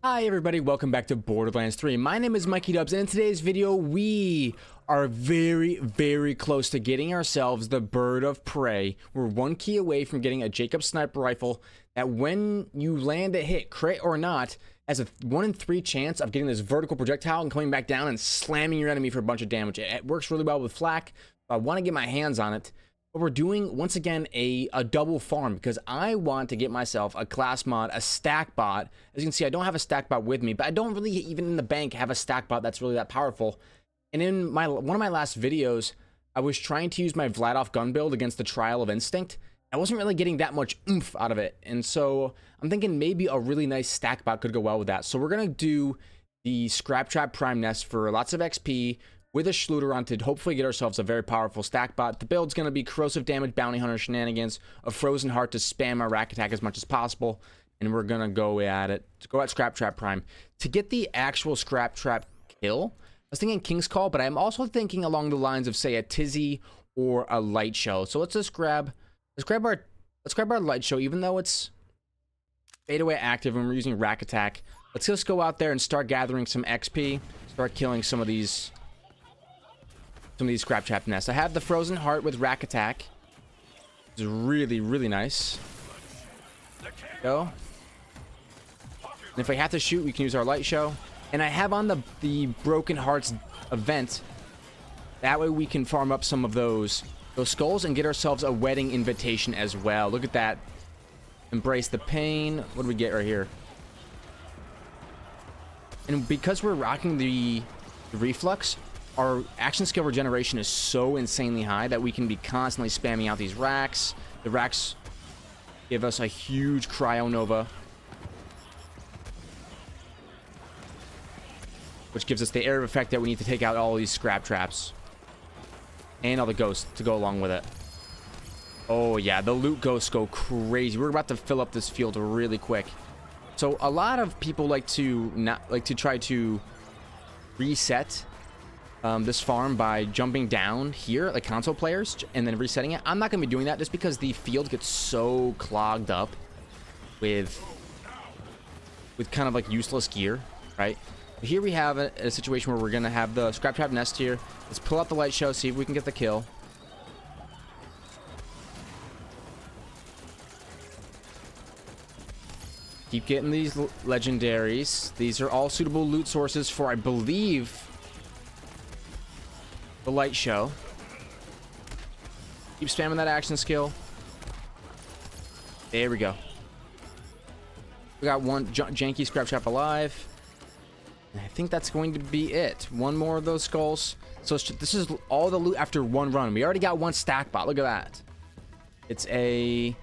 Hi everybody, welcome back to Borderlands 3. My name is Mikey Dubs, and in today's video, we are very close to getting ourselves the Bird of Prey. We're one key away from getting a Jakobs Sniper rifle that when you land a hit, crit or not, has a 1 in 3 chance of getting this vertical projectile and coming back down and slamming your enemy for a bunch of damage. It works really well with flak. I want to get my hands on it. But we're doing, once again, a double farm because I want to get myself a class mod, a stack bot. As you can see, I don't have a stack bot with me, but I don't really, even in the bank, have a stack bot that's really that powerful. And in one of my last videos, I was trying to use my Vladof gun build against the Trial of Instinct. I wasn't really getting that much oomph out of it. And so I'm thinking maybe a really nice stack bot could go well with that. So we're going to do the Scrap Trap Prime Nest for lots of XP, with a Schluter on to hopefully get ourselves a very powerful stack bot. The build's going to be corrosive damage, bounty hunter shenanigans, a frozen heart to spam our rack attack as much as possible, and we're going to go at it. Let's go at Scrap Trap Prime. To get the actual Scrap Trap kill, I was thinking King's Call, but I'm also thinking along the lines of, say, a Tizzy or a Light Show. So let's just grab our Light Show, even though it's fade away active and we're using rack attack. Let's just go out there and start gathering some XP, start killing some of these Scrap Trap nests. I have the Frozen Heart with rack attack. It's really nice. Go. And if I have to shoot, we can use our Light Show. And I have on the Broken Hearts event. That way we can farm up some of those skulls and get ourselves a wedding invitation as well. Look at that. Embrace the pain. What do we get right here? And because we're rocking the reflux, our action skill regeneration is so insanely high that we can be constantly spamming out these racks. The racks give us a huge Cryo Nova, which gives us the area effect that we need to take out all these scrap traps. And all the ghosts to go along with it. Oh yeah, the loot ghosts go crazy. We're about to fill up this field really quick. So a lot of people like to try to reset this farm by jumping down here, like console players, and then resetting it. I'm not going to be doing that just because the field gets so clogged up with kind of like useless gear, right? But here we have a situation where we're going to have the Scrap Trap Nest here. Let's pull out the Light Show, see if we can get the kill. Keep getting these legendaries. These are all suitable loot sources for, I believe, the Light Show. Keep spamming that action skill. There we go. We got one janky Scrap Trap alive. And I think that's going to be it. One more of those skulls. So this is all the loot after one run. We already got one stack bot. Look at that. It's a...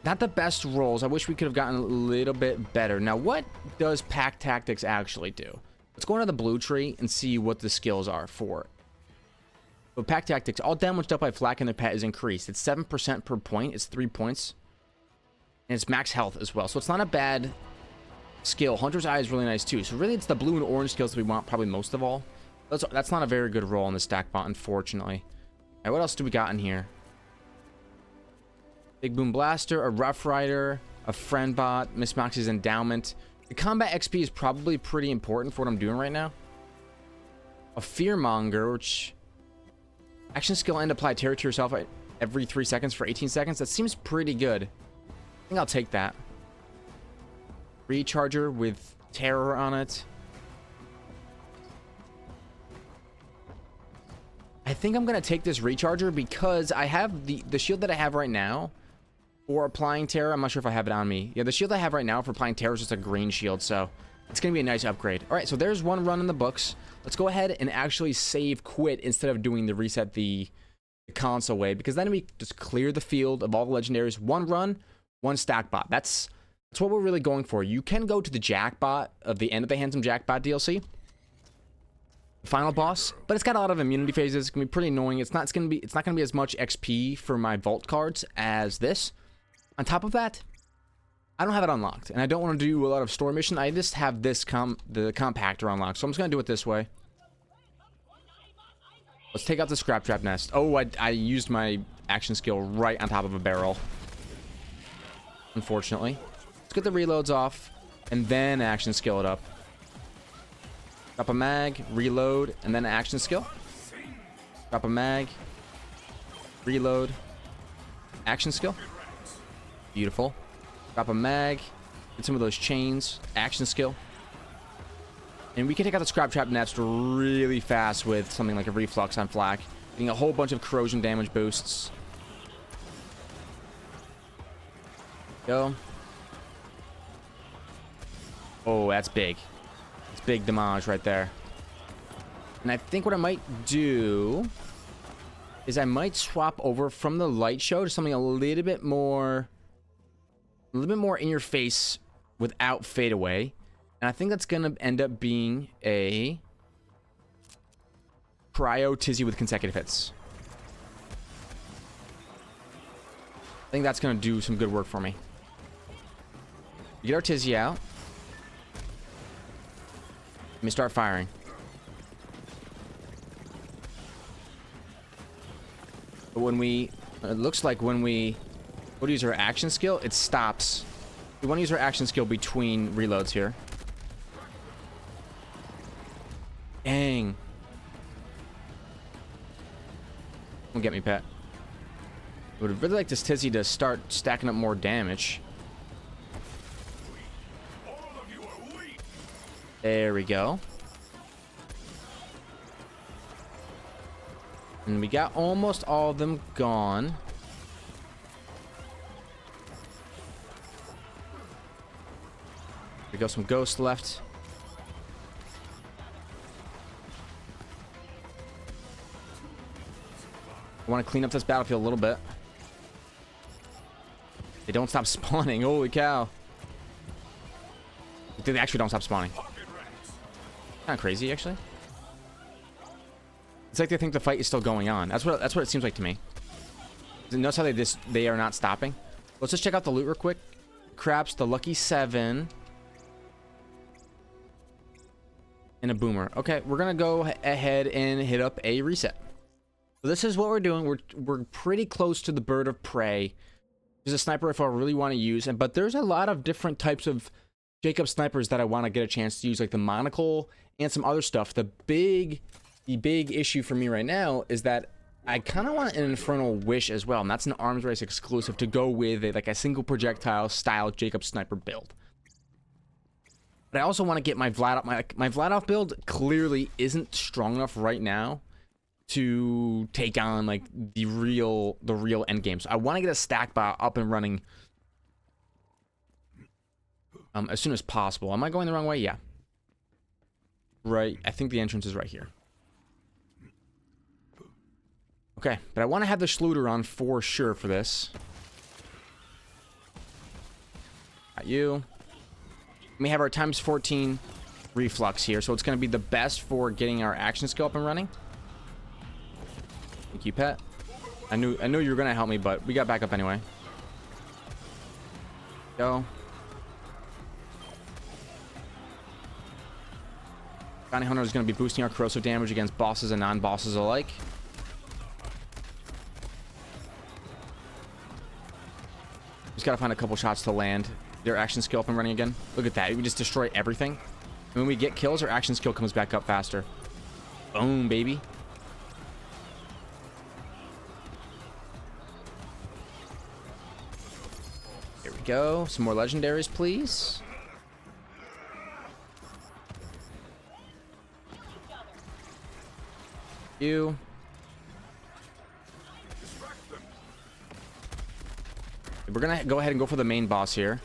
not the best rolls. I wish we could have gotten a little bit better. Now, what does Pack Tactics actually do? Let's go into the blue tree and see what the skills are for it. So Pack Tactics, all damage dealt by flak in the pet is increased. It's 7% per point. It's 3 points. And it's max health as well. So it's not a bad skill. Hunter's Eye is really nice too. So really it's the blue and orange skills that we want probably most of all. That's not a very good roll on the stack bot, unfortunately. All right, what else do we got in here? Big Boom Blaster, a Rough Rider, a Friend Bot, Miss Moxie's Endowment. The combat XP is probably pretty important for what I'm doing right now. A Fearmonger, which... action skill and apply terror to yourself every 3 seconds for 18 seconds. That seems pretty good. I think I'll take that. Recharger with terror on it. I think I'm going to take this Recharger because I have the shield that I have right now for applying terror. I'm not sure if I have it on me. Yeah, the shield I have right now for applying terror is just a green shield, so it's going to be a nice upgrade. All right, so there's one run in the books. Let's go ahead and actually save quit instead of doing the reset the console way, because then we just clear the field of all the legendaries. One run, one stack bot. That's what we're really going for. You can go to the Jackbot of the end of the Handsome Jackbot DLC, the final boss, but it's got a lot of immunity phases. It's gonna be pretty annoying. It's not gonna be as much XP for my vault cards as this. On top of that, I don't have it unlocked, and I don't want to do a lot of story mission. I just have this the compactor unlocked, so I'm just gonna do it this way. Let's take out the Scrap Trap Nest. Oh, I used my action skill right on top of a barrel, unfortunately. Let's get the reloads off. and then action skill it up. Drop a mag, reload, and then action skill. Drop a mag, reload, action skill. Beautiful. Drop a mag, get some of those chains, action skill. And we can take out the scrap trap nest really fast with something like a reflux on flak. Getting a whole bunch of corrosion damage boosts. Go. Oh, that's big. It's big damage right there. And I think what I might do is I might swap over from the light show to something a little bit more in your face without fade away. And I think that's gonna end up being a cryo tizzy with consecutive hits. I think that's gonna do some good work for me. Get our tizzy out. Let me start firing. But when we, it looks like when we go to use our action skill, it stops. We want to use our action skill between reloads here. Dang. Don't get me, Pat. I would really like this tizzy to start stacking up more damage. There we go. And we got almost all of them gone. We got some ghosts left. I want to clean up this battlefield a little bit. They don't stop spawning. Holy cow. They actually don't stop spawning. Kind of crazy, actually. It's like they think the fight is still going on. That's what it seems like to me. Notice how they are not stopping. Let's just check out the loot real quick. Craps, the lucky 7. And a boomer. Okay, we're gonna go ahead and hit up a reset. So this is what we're doing. We're pretty close to the bird of prey. There's a sniper rifle I really want to use, but there's a lot of different types of Jakobs snipers that I want to get a chance to use, like the monocle and some other stuff. The big issue for me right now is that I kind of want an Infernal Wish as well, and that's an arms race exclusive to go with like a single projectile style Jakobs sniper build. But I also want to get my Vlad my Vladov build clearly isn't strong enough right now to take on like the real end game. So I want to get a stack bot up and running as soon as possible. Am I going the wrong way? Yeah. Right. I think the entrance is right here. Okay, but I want to have the Schluter on for sure for this. Got you. We have our times 14 reflux here, so it's going to be the best for getting our action skill up and running. Thank you, Pet. I knew you were going to help me, but we got back up anyway. Go. Bounty Hunter is going to be boosting our corrosive damage against bosses and non-bosses alike. Just gotta find a couple shots to land. Their action skill up and running again. Look at that. We just destroy everything. And when we get kills, our action skill comes back up faster. Boom, baby. Here we go. Some more legendaries, please. You. We're gonna go ahead and go for the main boss here.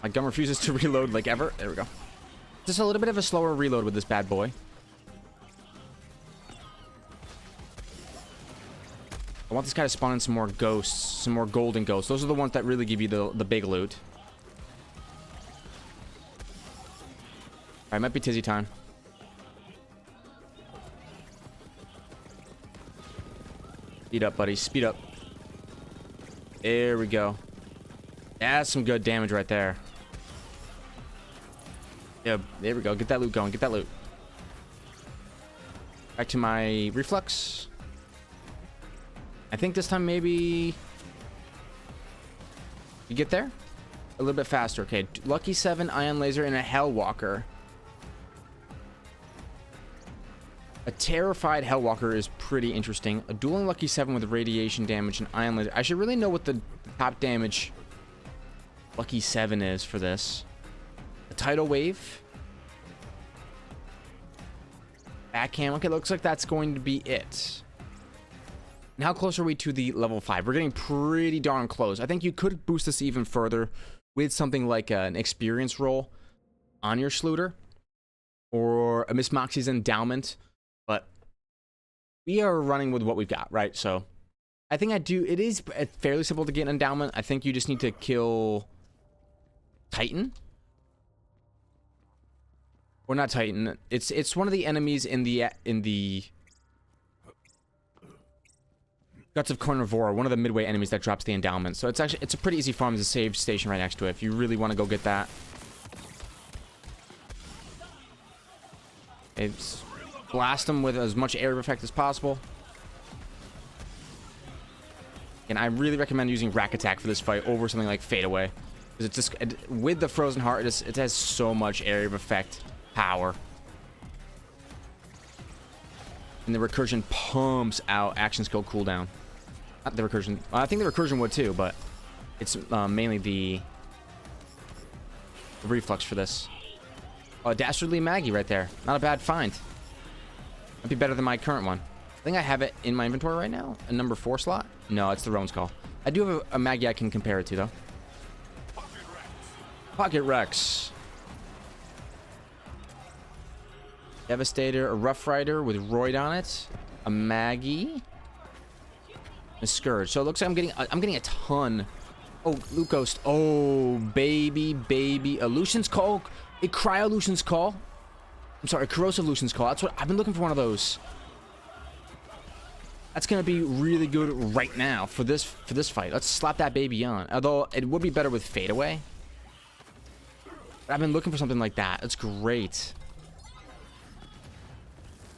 My gun refuses to reload like ever. There we go. Just a little bit of a slower reload with this bad boy. I want this guy to spawn in some more ghosts, some more golden ghosts. Those are the ones that really give you the big loot. Alright, might be tizzy time. Speed up, buddy. Speed up. There we go. That's some good damage right there. Yeah, there we go. Get that loot going. Get that loot. Back to my reflux. I think this time maybe... You get there? A little bit faster. Okay, Lucky 7, Ion Laser, and a Hellwalker. A Terrified Hellwalker is pretty interesting. A Dueling Lucky 7 with radiation damage and Ion Laser. I should really know what the top damage Lucky 7 is for this. A Tidal Wave. Backhand. Okay, looks like that's going to be it. And how close are we to the level 5? We're getting pretty darn close. I think you could boost this even further with something like an experience roll on your Schluter or a Miss Moxie's endowment, but we are running with what we've got, right? So I think it is fairly simple to get an endowment. I think you just need to kill Titan. Or not Titan. It's one of the enemies in the Guts of Carnivore, one of the midway enemies that drops the endowment. So it's a pretty easy farm. There's a save station right next to it if you really want to go get that. It's blast them with as much area effect as possible. And I really recommend using Rack Attack for this fight over something like Fade Away, because it's just with the Frozen Heart, it has so much area of effect power. And the recursion pumps out action skill cooldown. Not the recursion. I think the recursion would too, but it's mainly the reflux for this. Oh, Dastardly Maggie right there. Not a bad find. Might be better than my current one. I think I have it in my inventory right now. A number 4 slot? No, it's the Roan's Call. I do have a Maggie I can compare it to, though. Pocket Rex. Devastator, a Rough Rider with Royd on it. A Maggie. A Scourge. So it looks like I'm getting a ton. Oh, Loot Ghost. Oh, baby. A Lucian's Call. A Cryo Lucian's Call. I'm sorry, a Corrosive Lucian's Call. That's what I've been looking for, one of those. That's gonna be really good right now for this fight. Let's slap that baby on. Although it would be better with Fade Away. But I've been looking for something like that. That's great.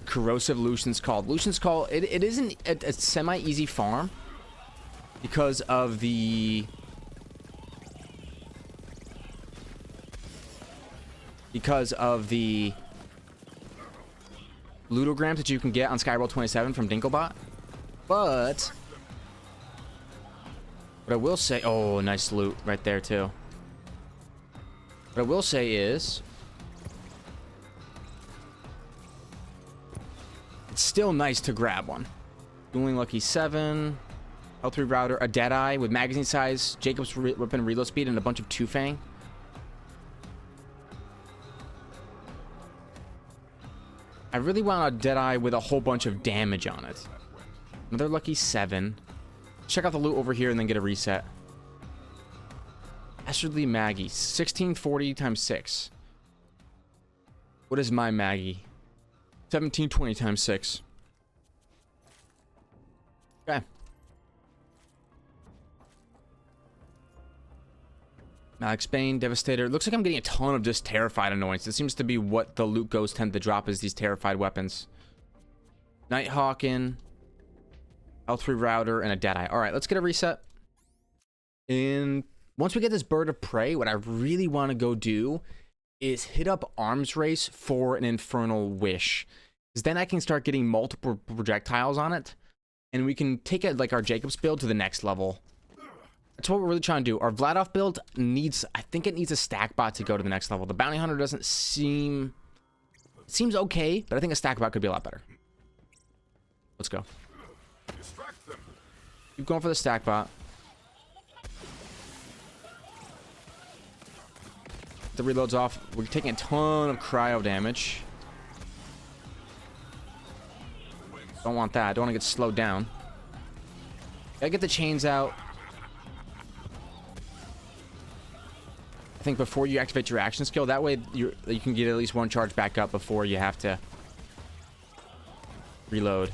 Corrosive Lucian's Call. Lucian's Call, it isn't a semi-easy farm because of the ludograms that you can get on Skyroll 27 from Dinklebot. But what I will say, oh, nice loot right there too. What I will say is it's still nice to grab one. Dueling Lucky 7, L3 Router, a Deadeye with magazine size, Jakobs weapon reload speed, and a bunch of Two-Fang. I really want a Deadeye with a whole bunch of damage on it. Another Lucky 7. Check out the loot over here and then get a reset. Dastardly Maggie. 1640 times 6. What is my Maggie? 1720 times 6. Okay. Alex Bane, Devastator. Looks like I'm getting a ton of just Terrified annoyance. It seems to be what the loot ghosts tend to drop, is these Terrified weapons. Nighthawkin, L3 Router, and a Deadeye. Alright, let's get a reset. And once we get this Bird of Prey, what I really want to go do is hit up Arms Race for an Infernal Wish. Because then I can start getting multiple projectiles on it. And we can take it like our Jakobs build to the next level. That's what we're really trying to do. Our Vladoff build needs, I think it needs a stack bot to go to the next level. The Bounty Hunter doesn't seem, it seems okay, but I think a stack bot could be a lot better. Let's go. Keep going for the stack bot. The reload's off. We're taking a ton of cryo damage. Don't want that. I don't want to get slowed down. Gotta get the chains out. I think before you activate your action skill, that way you can get at least one charge back up before you have to reload.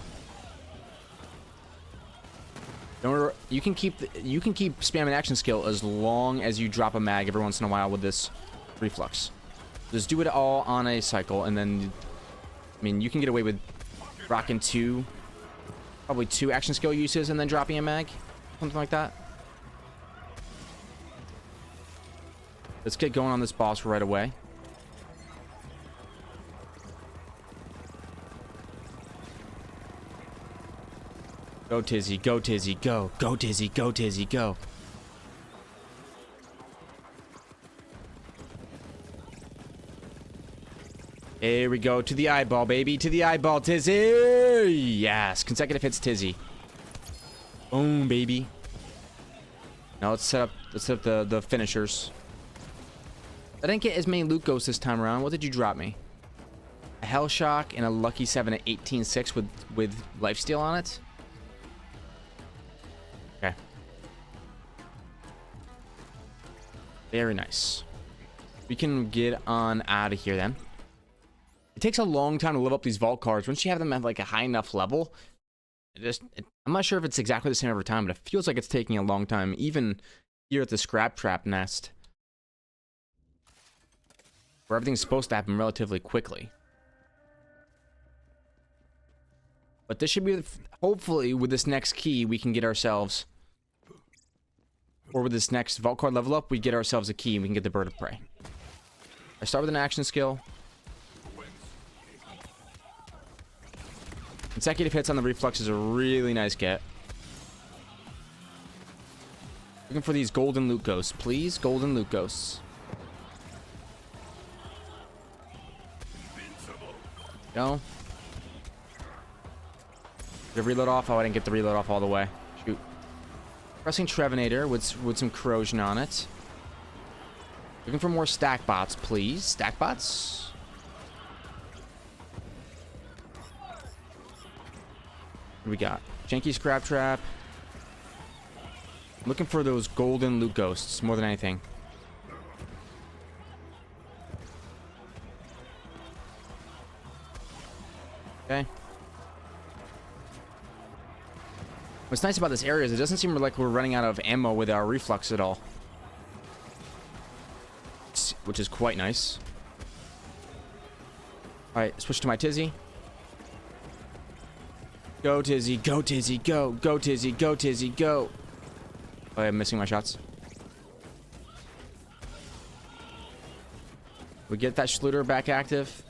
Don't, you can keep spamming action skill as long as you drop a mag every once in a while with this reflux. Just do it all on a cycle, and then I mean you can get away with rocking probably two action skill uses and then dropping a mag, something like that. Let's get going on this boss right away. Go, Tizzy. Go, Tizzy. Go. Go, Tizzy. Go, Tizzy. Go. Here we go. To the eyeball, baby. To the eyeball, Tizzy. Yes. Consecutive hits, Tizzy. Boom, baby. Now let's set up the finishers. I didn't get as many loot ghosts this time around. What did you drop me? A Hell Shock and a Lucky 7 at 18.6 with lifesteal on it. Okay. Very nice. We can get on out of here then. It takes a long time to level up these vault cards. Once you have them at like a high enough level, I'm not sure if it's exactly the same every time, but it feels like it's taking a long time, even here at the Scrap Trap Nest, where everything's supposed to happen relatively quickly. But this should be, hopefully, with this next key, we can get ourselves, or with this next vault card level up, we get ourselves a key and we can get the Bird of Prey. I start with an action skill. Consecutive hits on the reflex is a really nice get. Looking for these golden loot ghosts, please. Golden loot ghosts. No. Did I reload off? Oh, I didn't get the reload off all the way. Shoot. Pressing Trevinator with some corrosion on it. Looking for more stack bots, please. Stack bots. What do we got? Janky Scrap Trap. I'm looking for those golden loot ghosts more than anything. Okay. What's nice about this area is it doesn't seem like we're running out of ammo with our reflux at all, which is quite nice. Alright, switch to my Tizzy. Go, Tizzy. Go, Tizzy. Go. Go, Tizzy. Go, Tizzy. Go. Oh, I'm missing my shots. We get that Schluter back active.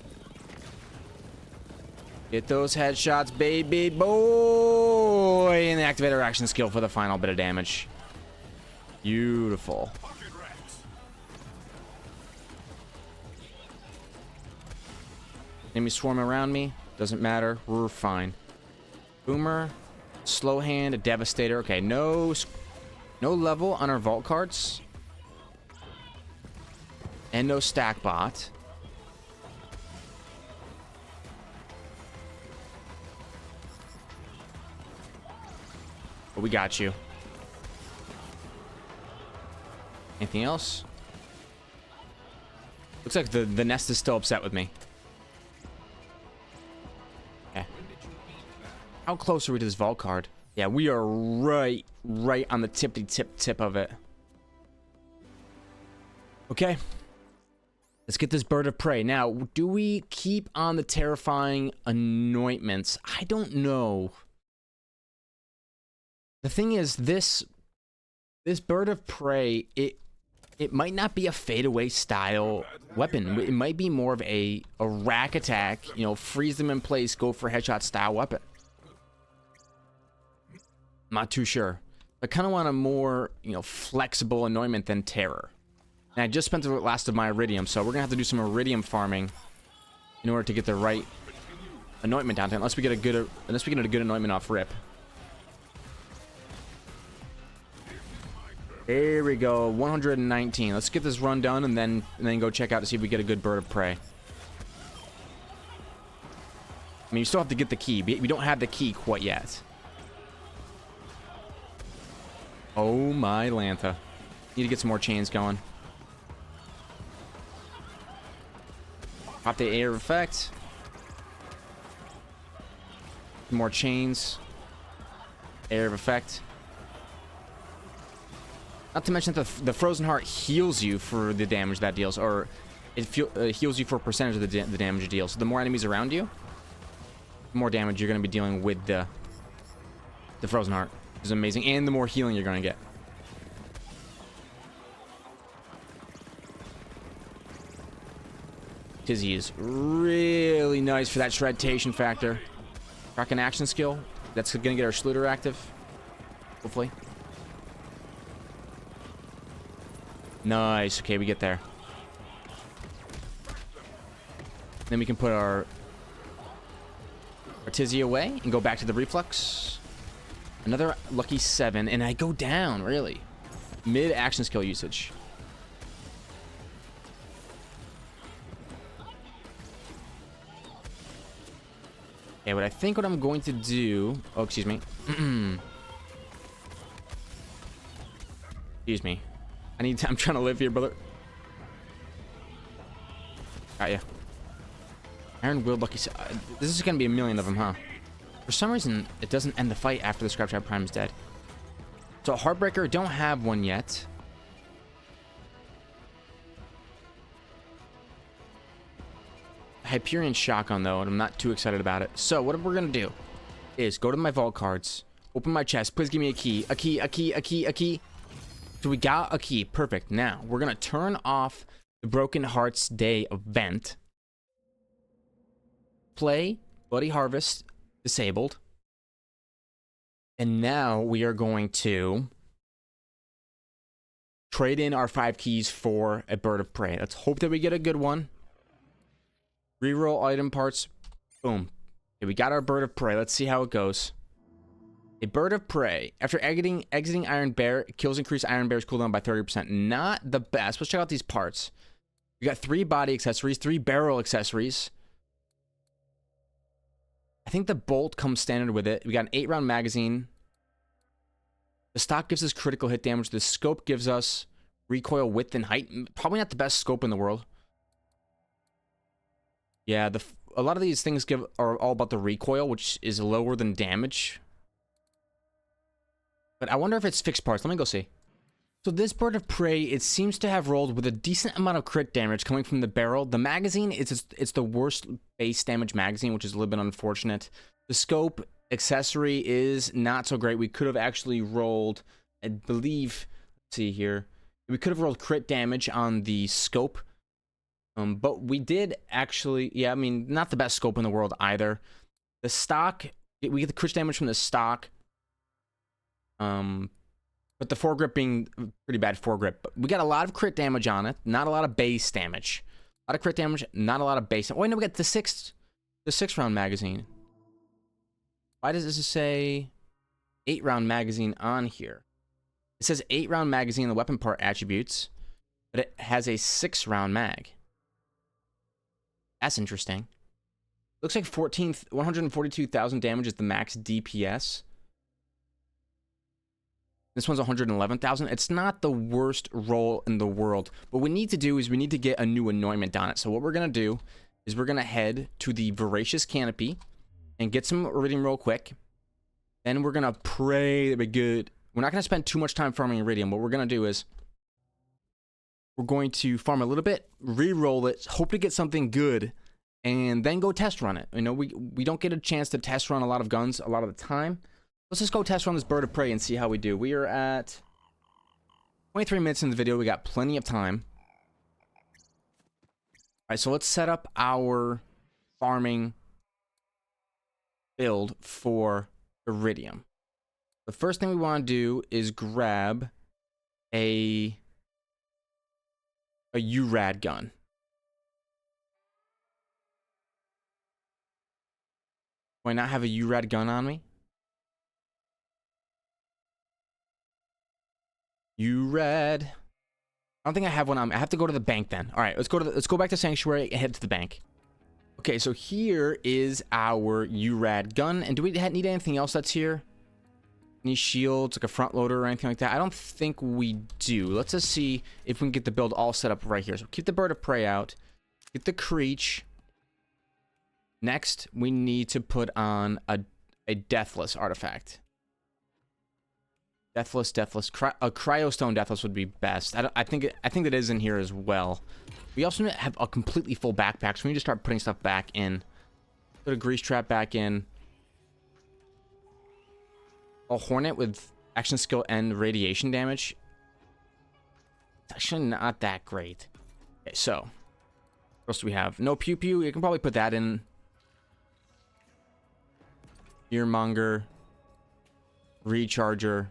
Get those headshots, baby boy. And activate our action skill for the final bit of damage. Beautiful. Enemy swarm around me. Doesn't matter. We're fine. Boomer, Slow Hand, a Devastator. Okay, no level on our vault cards. And no stack bot. But we got you. Anything else? Looks like the nest is still upset with me. Okay. How close are we to this vault card? Yeah, we are right on the tip of it. Okay. Let's get this Bird of Prey. Now, do we keep on the terrifying anointments? I don't know. The thing is, this Bird of Prey, it might not be a fadeaway style weapon. It might be more of a rack attack, you know, freeze them in place, go for headshot style weapon. Not too sure. I kind of want a more, you know, flexible anointment than terror. And I just spent the last of my iridium, so we're gonna have to do some iridium farming in order to get the right anointment down. Unless we get a good anointment off rip. There we go, 119. Let's get this run done and then go check out to see if we get a good Bird of Prey. I mean, you still have to get the key. We don't have the key quite yet. Oh my Lantha. Need to get some more chains going. Pop the air effect. More chains. Air of effect. Not to mention that the Frozen Heart heals you for the damage that deals, or it heals you for a percentage of the damage it deals. So the more enemies around you, the more damage you're going to be dealing with the Frozen Heart. Which is amazing. And the more healing you're going to get. Tizzy is really nice for that shredtation factor. Rock an action skill. That's gonna get our Schluter active. Hopefully. Nice. Okay, we get there. Then we can put our Tizzy away and go back to the reflex. Another lucky 7, and I go down, really. Mid action skill usage. Okay, what I think what I'm going to do... Oh, excuse me. Excuse me. I'm trying to live here, brother. Got ya. Iron Willed Lucky... This is going to be a million of them, huh? For some reason, it doesn't end the fight after the Scraptrap Prime is dead. So, Heartbreaker, don't have one yet. Hyperion Shotgun, though, and I'm not too excited about it. So, what we're going to do is go to my vault cards, open my chest. Please give me a key. A key, a key, a key, a key. So, we got a key. Perfect. Now, we're going to turn off the Broken Hearts Day event. Play Bloody Harvest disabled. And now we are going to trade in our 5 keys for a Bird of Prey. Let's hope that we get a good one. Reroll item parts. Boom. Okay, we got our Bird of Prey. Let's see how it goes. A Bird of Prey. After exiting Iron Bear, kills increase Iron Bear's cooldown by 30%. Not the best. Let's check out these parts. We got 3 body accessories, 3 barrel accessories. I think the bolt comes standard with it. We got an 8-round magazine. The stock gives us critical hit damage. The scope gives us recoil width and height. Probably not the best scope in the world. Yeah, a lot of these things are all about the recoil, which is lower than damage. But I wonder if it's fixed parts. Let me go see. So this Bird of Prey, it seems to have rolled with a decent amount of crit damage coming from the barrel. The magazine, it's the worst base damage magazine, which is a little bit unfortunate. The scope accessory is not so great. We could have actually rolled, I believe, let's see here. We could have rolled crit damage on the scope. But we did actually, yeah, I mean, not the best scope in the world either. The stock, we get the crit damage from the stock. But the foregrip being pretty bad foregrip. But we got a lot of crit damage on it. Not a lot of base damage. A lot of crit damage, not a lot of base. Oh, wait, no, we got the 6-round magazine. Why does this say 8-round magazine on here? It says 8-round magazine in the weapon part attributes, but it has a 6-round mag. That's interesting. Looks like 142,000 damage is the max DPS. This one's 111,000. It's not the worst roll in the world. What we need to do is we need to get a new anointment on it. So what we're going to do is we're going to head to the Voracious Canopy and get some Iridium real quick. Then we're going to pray that we're good. We're not going to spend too much time farming Iridium. What we're going to do is we're going to farm a little bit, re-roll it, hope to get something good, and then go test run it. You know, we don't get a chance to test run a lot of guns a lot of the time. Let's just go test run this Bird of Prey and see how we do. We are at 23 minutes in the video. We got plenty of time. All right, so let's set up our farming build for Iridium. The first thing we want to do is grab a URAD gun. Do I not have a URAD gun on me? URAD. I don't think I have one on me. I have to go to the bank then. All right, let's go back to Sanctuary and head to the bank. Okay, so here is our URAD gun. And do we need anything else that's here? Any shields, like a front loader or anything like that? I don't think we do. Let's just see if we can get the build all set up right here. So keep the Bird of Prey out. Get the Creech. Next, we need to put on a Deathless artifact. Deathless. A Cryostone Deathless would be best. I think it is in here as well. We also have a completely full backpack, so we need to start putting stuff back in. Put a Grease Trap back in. A Hornet with action skill and radiation damage. It's actually not that great. Okay, so What else do we have? No pew pew. You can probably put that in. Earmonger. Recharger.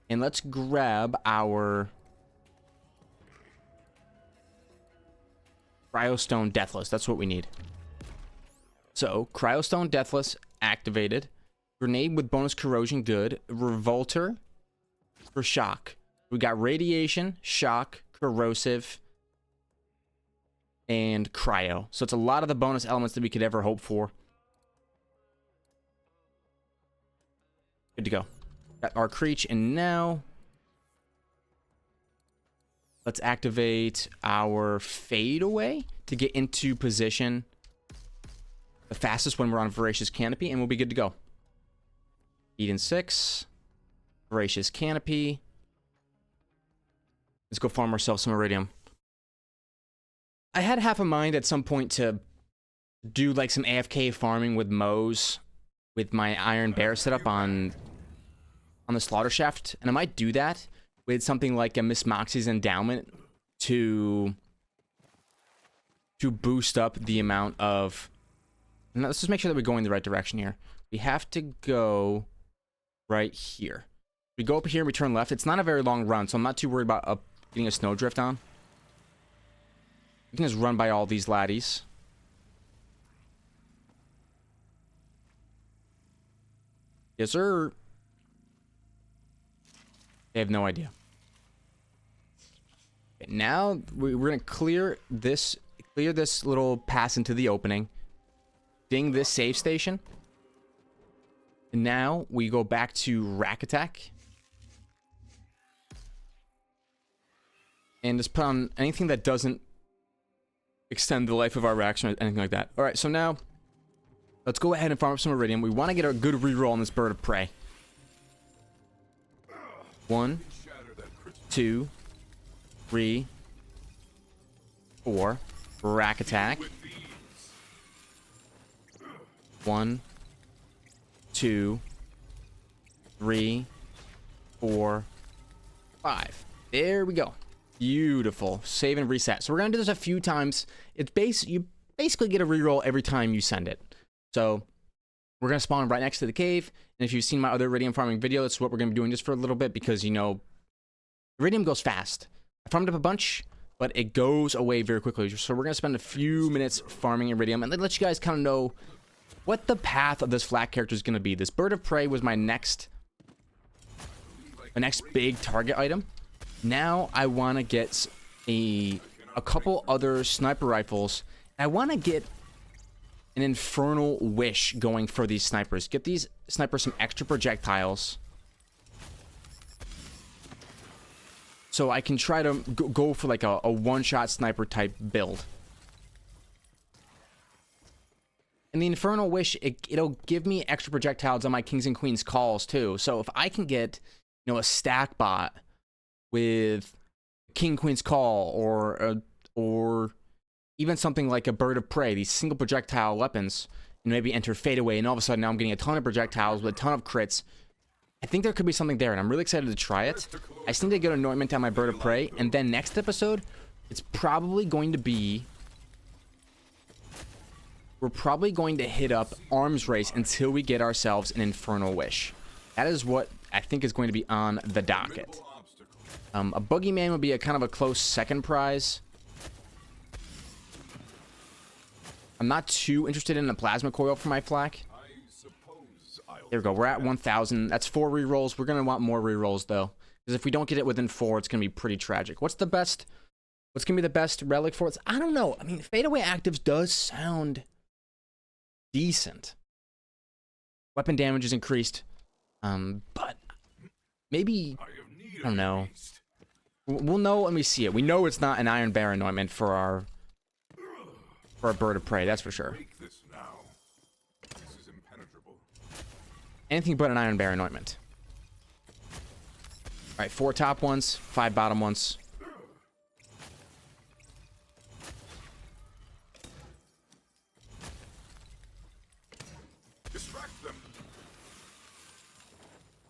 And let's grab our Cryostone Deathless. That's what we need. So, Cryostone Deathless activated. Grenade with bonus corrosion, good. Revolter for shock. We got radiation, shock, corrosive, and cryo. So it's a lot of the bonus elements that we could ever hope for. Good to go. Got our Creech, and now let's activate our Fade Away to get into position the fastest when we're on Voracious Canopy, and we'll be good to go. Eden 6, Voracious Canopy. Let's go farm ourselves some Iridium. I had half a mind at some point to do like some AFK farming with Moes with my Iron Bear setup on the Slaughter Shaft, and I might do that with something like a Miss Moxie's Endowment to boost up the amount of... Now, let's just make sure that we're going the right direction here. We have to go right here. We go up here and we turn left. It's not a very long run, so I'm not too worried about getting a snowdrift on. We can just run by all these laddies. Yes, sir. They have no idea. Okay, now we're gonna clear this little pass into the opening. Ding this save station. And now we go back to Rack Attack. And just put on anything that doesn't extend the life of our racks or anything like that. Alright, so now let's go ahead and farm up some Iridium. We want to get a good reroll on this Bird of Prey. 1, 2, 3, 4. Rack Attack. 1, 2, 3, 4, 5. There we go. Beautiful. Save and reset. So we're gonna do this a few times. You basically get a reroll every time you send it. So we're gonna spawn right next to the cave. And if you've seen my other Iridium farming video, that's what we're gonna be doing just for a little bit, because, you know, Iridium goes fast. I farmed up a bunch, but it goes away very quickly. So we're gonna spend a few minutes farming Iridium and then let you guys kind of know what the path of this flat character is gonna be. This Bird of Prey was my next big target item. Now I want to get a couple other sniper rifles. I want to get an Infernal Wish going for these snipers. Get these snipers some extra projectiles, so I can try to go for like a one-shot sniper type build. And the Infernal Wish, it'll give me extra projectiles on my Kings and Queens calls too. So if I can get, you know, a stack bot with King Queen's Call or even something like a Bird of Prey, these single projectile weapons, and maybe enter Fade Away, and all of a sudden now I'm getting a ton of projectiles with a ton of crits. I think there could be something there, and I'm really excited to try it. I just need to get Anointment on my Bird of Prey, and then next episode, it's probably going to be... We're probably going to hit up Arms Race until we get ourselves an Infernal Wish. That is what I think is going to be on the docket. A Boogeyman would be a kind of a close second prize. I'm not too interested in a Plasma Coil for my flak. There we go. We're at 1,000. That's 4 rerolls. We're going to want more rerolls, though. Because if we don't get it within 4, it's going to be pretty tragic. What's going to be the best relic for it? I don't know. I mean, Fade Away Actives does sound decent. Weapon damage is increased. But maybe... I don't know. We'll know when we see it. We know it's not an Iron Bear Anointment for our Bird of Prey, that's for sure. Anything but an Iron Bear Anointment. Alright, 4 top ones, 5 bottom ones.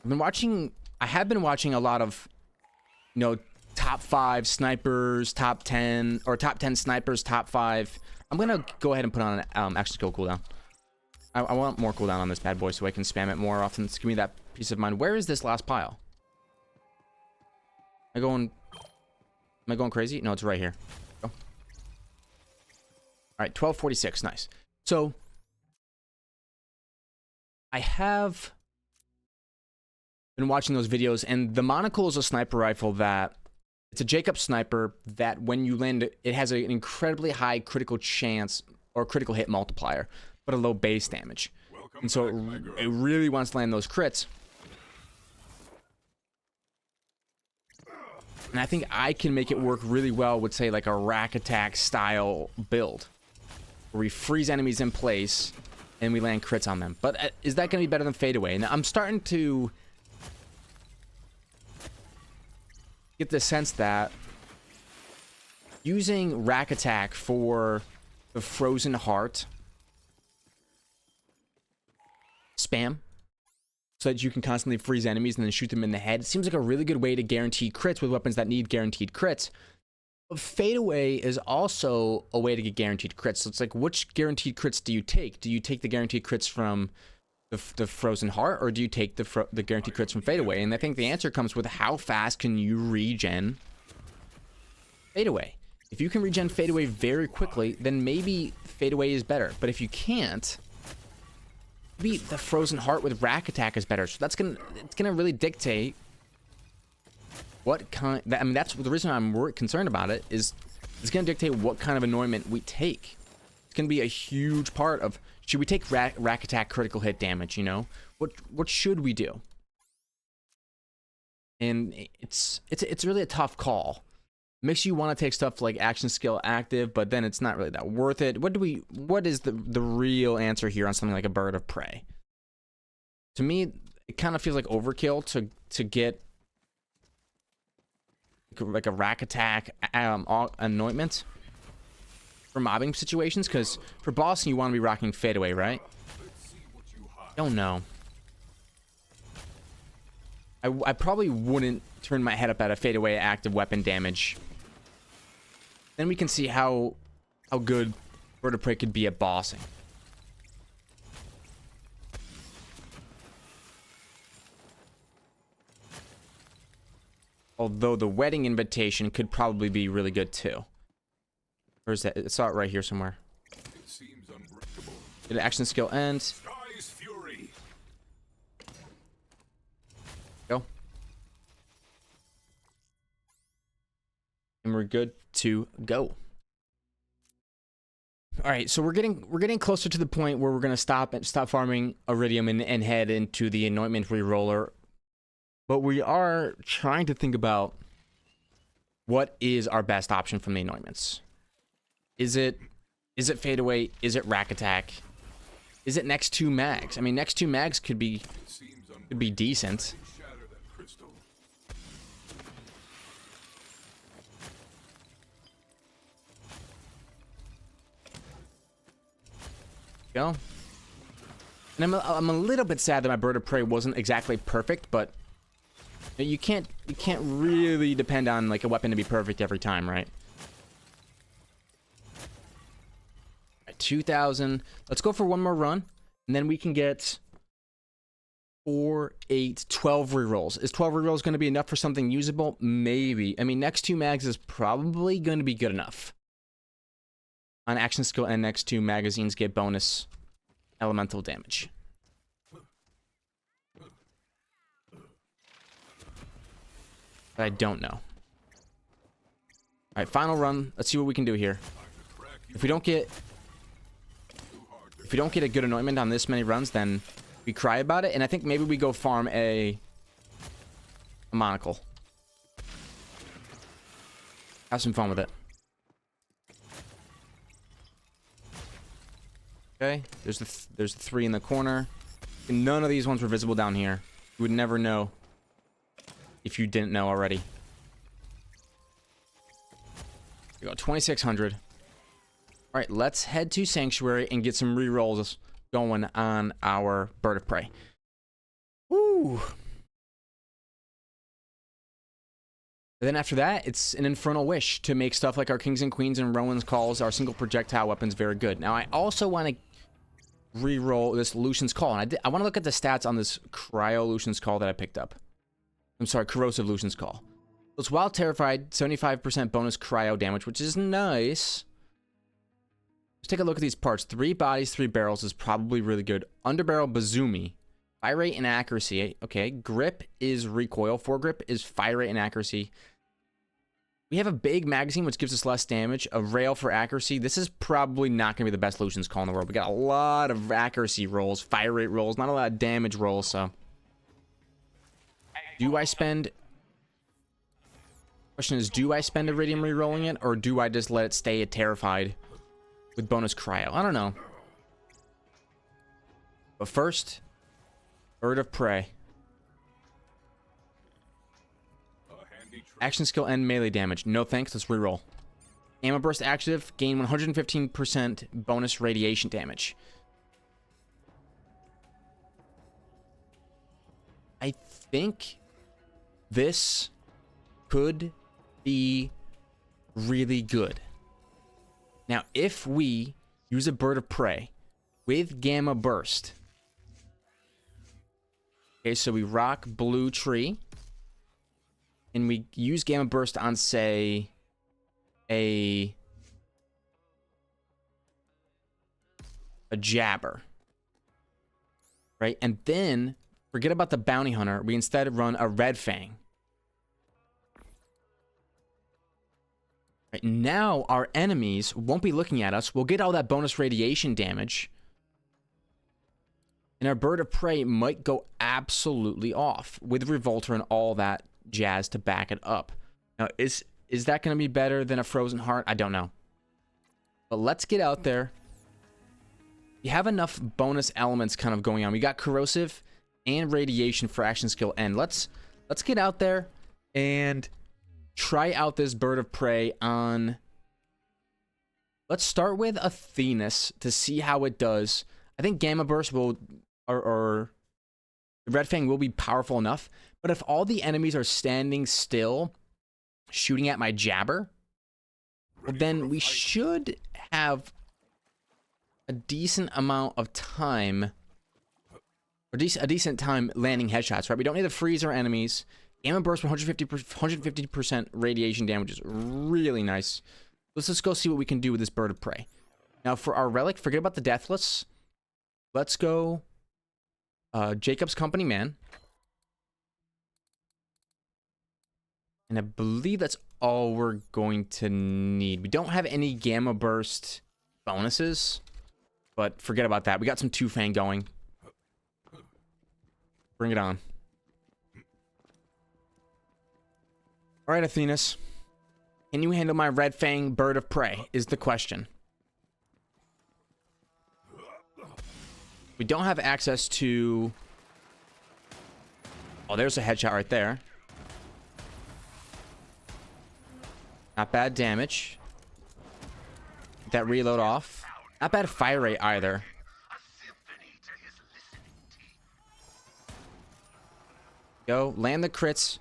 I have been watching a lot of, you know, top top 5 snipers, top 10, or top 10 snipers, top 5. I'm gonna go ahead and put on an action skill cooldown. I want more cooldown on this bad boy so I can spam it more often. Give me that peace of mind. Where is this last pile? Am I going crazy? No, it's right here. Go. All right, 1246. Nice. So I have been watching those videos, and the monocle is a sniper rifle that it's a Jakobs sniper that when you land it has an incredibly high critical chance or critical hit multiplier, but a low base damage. And so it really wants to land those crits. And I think I can make it work really well with, say, like a rack attack style build, where we freeze enemies in place and we land crits on them. But is that going to be better than fadeaway? And I'm starting to get the sense that using rack attack for the frozen heart spam, so that you can constantly freeze enemies and then shoot them in the head, it seems like a really good way to guarantee crits with weapons that need guaranteed crits. But fadeaway is also a way to get guaranteed crits. So it's like, which guaranteed crits do you take? Do you take the guaranteed crits from the frozen heart, or do you take the guaranteed crits from fadeaway? And I think the answer comes with how fast can you regen fadeaway. If you can regen fadeaway very quickly, then maybe fadeaway is better. But if you can't, maybe the frozen heart with rack attack is better. So it's gonna really dictate what kind. I mean, that's the reason I'm concerned about it. Is it's gonna dictate what kind of anointment we take. It's gonna be a huge part of, should we take rack attack critical hit damage? You know, what should we do? And it's really a tough call. Makes you want to take stuff like action skill active, but then it's not really that worth it. What is the real answer here on something like a bird of prey? To me, it kind of feels like overkill to get like a rack attack anointment for mobbing situations, because for bossing you want to be rocking fadeaway, right? Don't know. I probably wouldn't turn my head up at a fadeaway active weapon damage. Then we can see how good bird of prey could be at bossing. Although the wedding invitation could probably be really good too. Where is that? I saw it right here somewhere. It seems unbreakable. Did action skill end? Sky's fury. Go. And we're good to go. All right, so we're getting closer to the point where we're gonna stop farming iridium and head into the anointment reroller. But we are trying to think about what is our best option from the anointments. Is it fadeaway? Is it rack attack? Is it next 2 mags? I mean, next 2 mags could be decent. Go. And I'm a little bit sad that my bird of prey wasn't exactly perfect, but you can't really depend on like a weapon to be perfect every time, right? 2,000. Let's go for one more run, and then we can get 4, 8, 12 rerolls. Is 12 rerolls going to be enough for something usable? Maybe. I mean, next 2 mags is probably going to be good enough. On action skill and next 2 magazines get bonus elemental damage. But I don't know. Alright, final run. Let's see what we can do here. If we don't get a good anointment on this many runs, then we cry about it, and I think maybe we go farm a monocle. Have some fun with it. Okay, there's the 3 in the corner. And none of these ones were visible down here. You would never know if you didn't know already. We go 2,600. All right, let's head to Sanctuary and get some rerolls going on our bird of prey. Woo! And then after that, it's an Infernal Wish to make stuff like our Kings and Queens and Rowan's Calls, our single projectile weapons, very good. Now, I also want to re-roll this Lucian's Call. And I want to look at the stats on this Cryo Lucian's Call that I picked up. I'm sorry, Corrosive Lucian's Call. So it's while terrified, 75% bonus cryo damage, which is nice. Let's take a look at these parts. 3 bodies, 3 barrels is probably really good. Underbarrel Bazoomi. Fire rate and accuracy. Okay, grip is recoil. Foregrip is fire rate and accuracy. We have a big magazine, which gives us less damage. A rail for accuracy. This is probably not going to be the best Lucian's Call in the world. We got a lot of accuracy rolls, fire rate rolls, not a lot of damage rolls, so. Do I spend... Question is, do I spend Iridium re-rolling it, or do I just let it stay at terrified with bonus cryo? I don't know. But first, Bird of Prey. Action skill and melee damage. No thanks, let's reroll. Ammo burst active, gain 115% bonus radiation damage. I think this could be really good. Now, if we use a Bird of Prey with Gamma Burst. Okay, so we rock Blue Tree. And we use Gamma Burst on, say, a Jabber. Right? And then, forget about the Bounty Hunter. We instead run a Red Fang. Right, now, our enemies won't be looking at us. We'll get all that bonus radiation damage. And our Bird of Prey might go absolutely off with Revolter and all that jazz to back it up. Now, is that going to be better than a Frozen Heart? I don't know. But let's get out there. You have enough bonus elements kind of going on. We got Corrosive and Radiation for action skill N. Let's get out there and try out this Bird of Prey on... Let's start with Athenas to see how it does. I think Gamma Burst will... or Red Fang will be powerful enough. But if all the enemies are standing still, shooting at my Jabber, well, then we should have a decent amount of time, or a decent time landing headshots, right? We don't need to freeze our enemies. Gamma Burst 150% radiation damage is really nice. Let's just go see what we can do with this Bird of Prey. Now, for our relic, forget about the Deathless. Let's go Jakobs Company Man. And I believe that's all we're going to need. We don't have any Gamma Burst bonuses, but forget about that. We got some Two Fang going. Bring it on. All right, Athenas. Can you handle my Red Fang Bird of Prey is the question. We don't have access to... Oh, there's a headshot right there. Not bad damage. Get that reload off. Not bad fire rate either. Go, land the crits.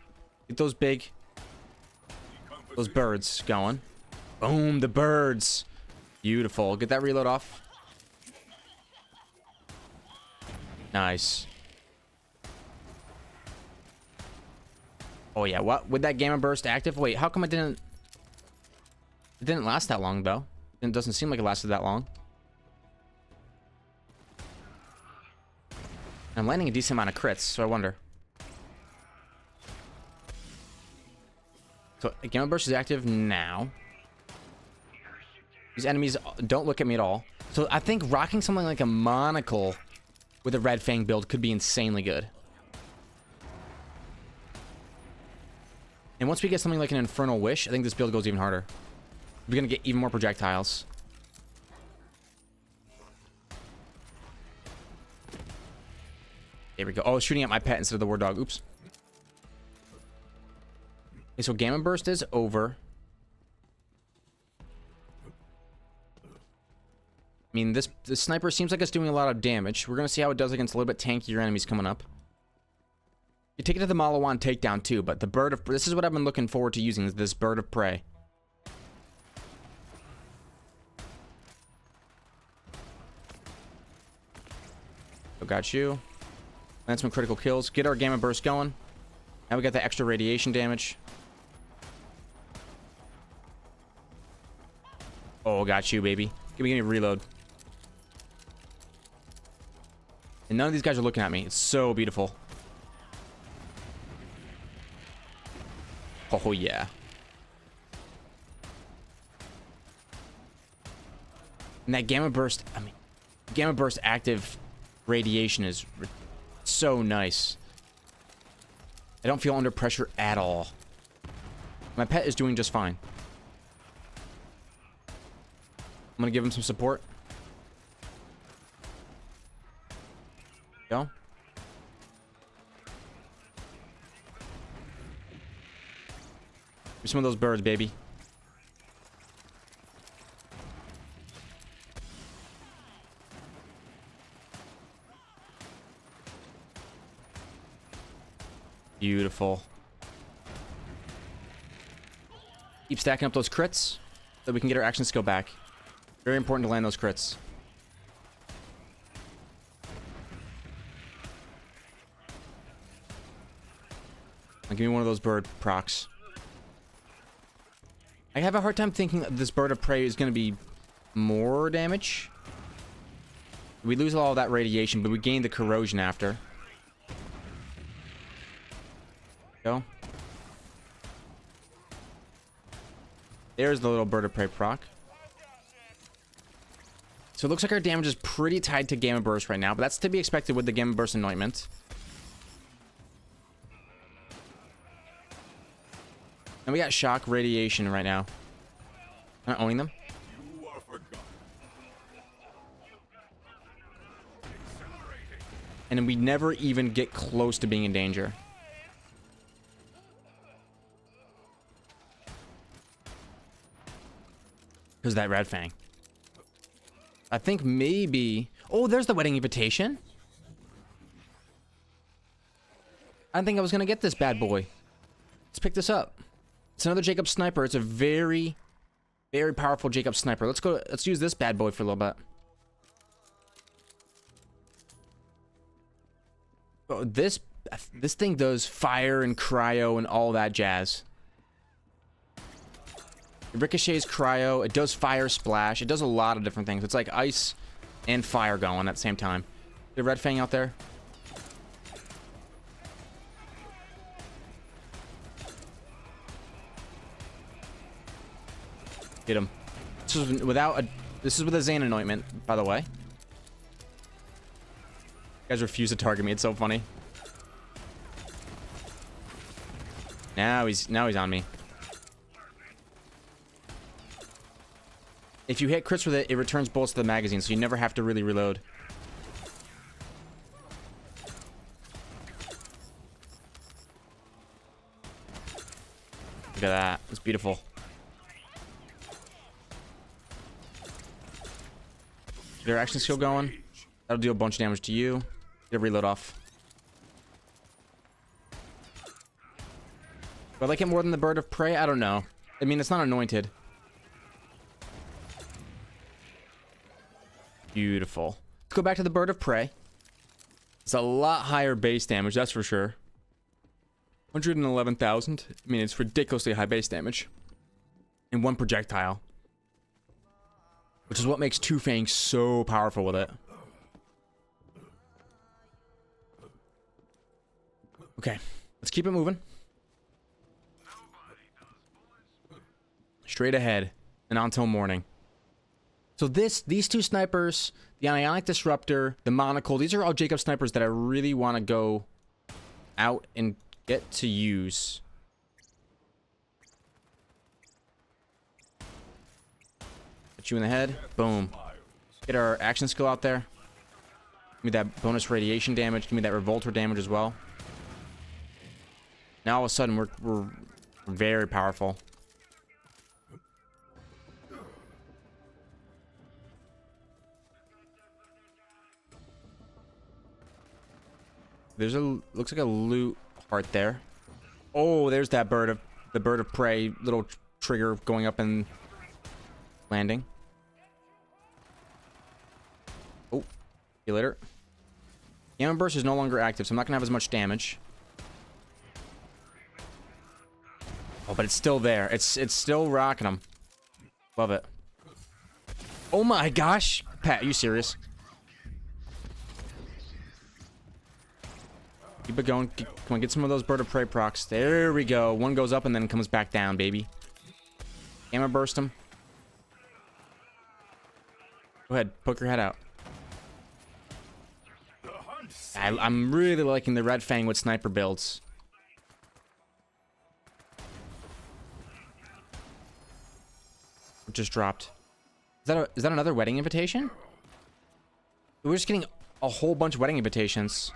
Get those birds going. Boom, the birds. Beautiful. Get that reload off. Nice. Oh yeah, what? With that Gamma Burst active? Wait, how come it didn't last that long, though? It doesn't seem like it lasted that long. I'm landing a decent amount of crits, so I wonder. So, Gamma Burst is active now. These enemies don't look at me at all. So, I think rocking something like a Monocle with a Red Fang build could be insanely good. And once we get something like an Infernal Wish, I think this build goes even harder. We're gonna get even more projectiles. There we go. Oh, shooting at my pet instead of the War Dog. Oops. Okay, so Gamma Burst is over. I mean, this sniper seems like it's doing a lot of damage. We're gonna see how it does against a little bit tankier enemies coming up. You take it to the Malawan takedown too, but the bird of... This is what I've been looking forward to using, is this bird of prey. So got you. Land some critical kills. Get our Gamma Burst going. Now we got the extra radiation damage. Oh, got you, baby. Give me a reload. And none of these guys are looking at me. It's so beautiful. Oh, yeah. And that Gamma Burst, I mean, Gamma Burst active radiation is so nice. I don't feel under pressure at all. My pet is doing just fine. I'm gonna give him some support. Go. Give me some of those birds, baby. Beautiful. Keep stacking up those crits so that we can get our action skill back. Very important to land those crits. Now give me one of those bird procs. I have a hard time thinking that this bird of prey is going to be more damage. We lose all of that radiation, but we gain the corrosion after. Go. There's the little bird of prey proc. So it looks like our damage is pretty tied to Gamma Burst right now, but that's to be expected with the Gamma Burst anointment. And we got shock radiation right now. Not owning them. You are forgotten. And then we never even get close to being in danger. Because that red fang. I think maybe... Oh, there's the wedding invitation. I didn't think I was going to get this bad boy. Let's pick this up. It's another Jakobs Sniper. It's a very, very powerful Jakobs Sniper. Let's go. Let's use this bad boy for a little bit. Oh, this thing does fire and cryo and all that jazz. It ricochets cryo. It does fire splash. It does a lot of different things. It's like ice and fire going at the same time. The red fang out there. Get him. This is without a. This is with a Zane anointment, by the way. You guys refuse to target me. It's so funny. Now he's on me. If you hit crits with it, it returns bullets to the magazine, so you never have to really reload. Look at that. It's beautiful. Get our action skill going. That'll do a bunch of damage to you. Get a reload off. Do I like it more than the bird of prey? I don't know. I mean, it's not anointed. Beautiful. Let's go back to the bird of prey. It's a lot higher base damage, that's for sure. 111,000. I mean, it's ridiculously high base damage. In one projectile. Which is what makes Two Fang so powerful with it. Okay, let's keep it moving. Straight ahead and on till morning. So these two snipers, the Ionic Disruptor, the Monocle, these are all Jakobs Snipers that I really want to go out and get to use. Hit you in the head. Boom. Get our action skill out there. Give me that bonus radiation damage. Give me that revolter damage as well. Now all of a sudden we're very powerful. There's a looks like a loot part there. Oh, there's that the bird of prey little trigger going up and landing. Oh, see you later. Gamma burst is no longer active, so I'm not gonna have as much damage. Oh, but it's still there. It's still rocking them. Love it. Oh my gosh, Pat, are you serious? Keep it going. Come on, get some of those bird of prey procs. There we go. One goes up and then comes back down, baby. Gamma burst him. Go ahead, poke your head out. I'm really liking the red fang with sniper builds. It just dropped. Is that another wedding invitation? We're just getting a whole bunch of wedding invitations.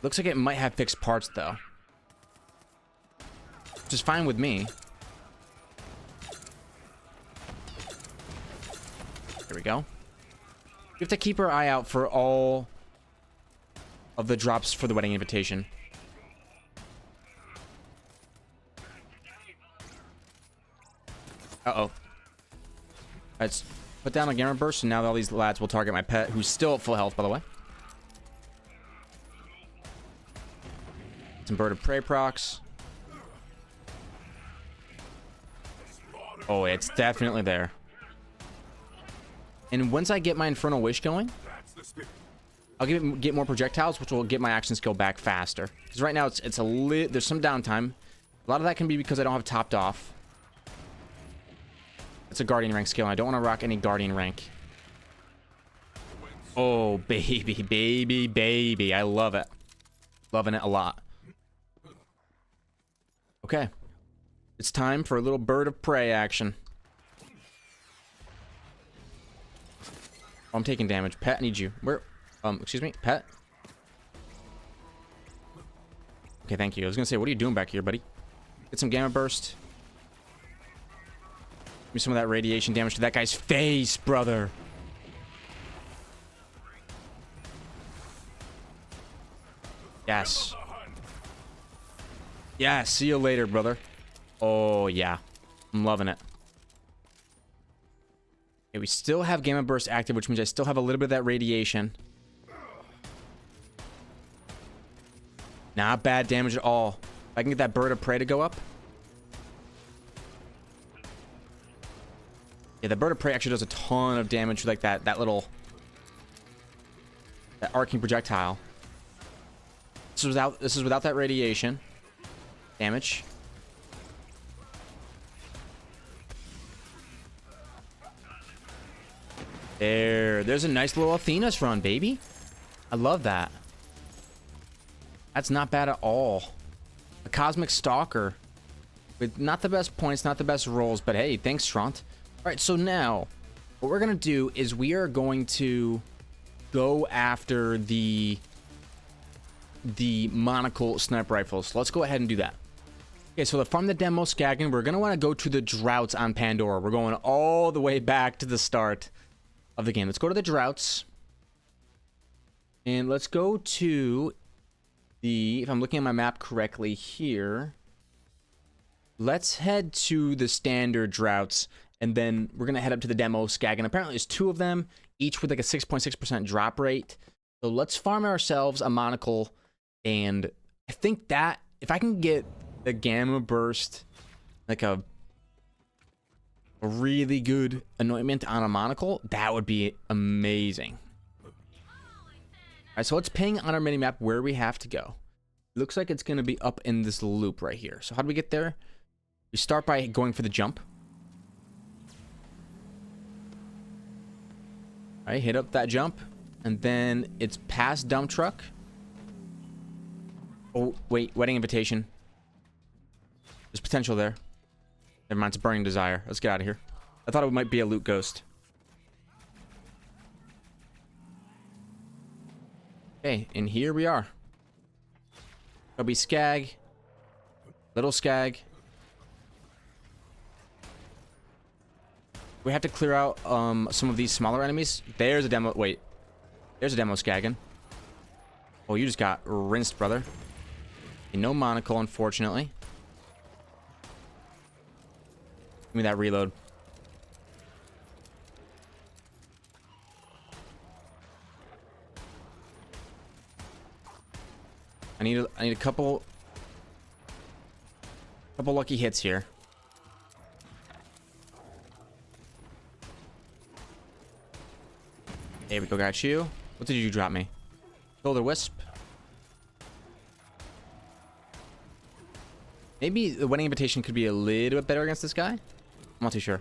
Looks like it might have fixed parts though, which is fine with me. There we go. We have to keep our eye out for all of the drops for the wedding invitation. Uh-oh. Let's put down a gamma burst, and now all these lads will target my pet, who's still at full health, by the way. Some bird of prey procs. Oh, it's definitely there. And once I get my Infernal Wish going, I'll get more projectiles, which will get my action skill back faster. Because right now there's some downtime. A lot of that can be because I don't have topped off. It's a Guardian rank skill, and I don't want to rock any Guardian rank. Oh, baby, baby, baby. I love it. Loving it a lot. Okay. It's time for a little bird of prey action. Oh, I'm taking damage. Pet, I need you. Where? Excuse me? Pet? Okay, thank you. I was gonna say, what are you doing back here, buddy? Get some gamma burst. Give me some of that radiation damage to that guy's face, brother. Yes. Yeah, see you later, brother. Oh, yeah. I'm loving it. Okay, we still have Gamma Burst active, which means I still have a little bit of that radiation. Not bad damage at all. If I can get that bird of prey to go up. Yeah, the bird of prey actually does a ton of damage with like that arcing projectile. This is without that radiation damage. There's a nice little Athena's run, baby. I love that. That's not bad at all. A Cosmic Stalker with not the best points, not the best rolls, but hey, thanks, Trant. All right, so now what we're gonna do is we are going to go after the monocle sniper rifles. So let's go ahead and do that. Okay, so to farm the demo Skagen, we're gonna want to go to the droughts on Pandora. We're going all the way back to the start of the game. Let's go to the droughts. And let's go to the, if I'm looking at my map correctly here, let's head to the standard droughts, and then we're going to head up to the demo Skagen. Apparently there's two of them, each with like a 6.6% drop rate. So let's farm ourselves a monocle, and I think that if I can get the Gamma Burst, like a really good anointment on a monocle, that would be amazing. Alright, so let's ping on our minimap where we have to go. Looks like it's going to be up in this loop right here. So how do we get there? We start by going for the jump. Alright, hit up that jump. And then it's past dump truck. Oh, wait, wedding invitation. There's potential there. Never mind, it's Burning Desire. Let's get out of here. I thought it might be a loot ghost. Okay, and here we are. It'll be Skag. Little Skag. We have to clear out some of these smaller enemies. There's a demo. Wait. There's a demo Skagen. Oh, you just got rinsed, brother. Okay, no monocle, unfortunately. Give me that reload. I need a couple lucky hits here. There we go, got you. What did you drop me? Shoulder wisp. Maybe the wedding invitation could be a little bit better against this guy. I'm not too sure.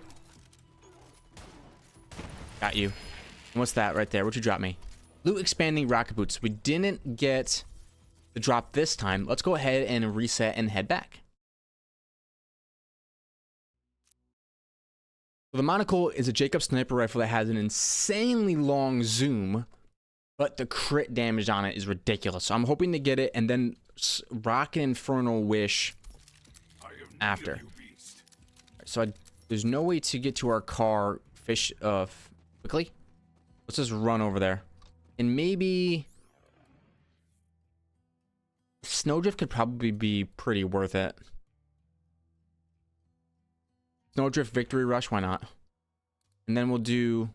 Got you. And what's that right there? What'd you drop me? Loot expanding rocket boots. We didn't get the drop this time. Let's go ahead and reset and head back. So the monocle is a Jakobs sniper rifle that has an insanely long zoom, but the crit damage on it is ridiculous. So I'm hoping to get it and then rock an infernal wish after. So there's no way to get to our car quickly. Let's just run over there. And maybe Snowdrift could probably be pretty worth it. Snowdrift Victory Rush, why not? And then we'll do...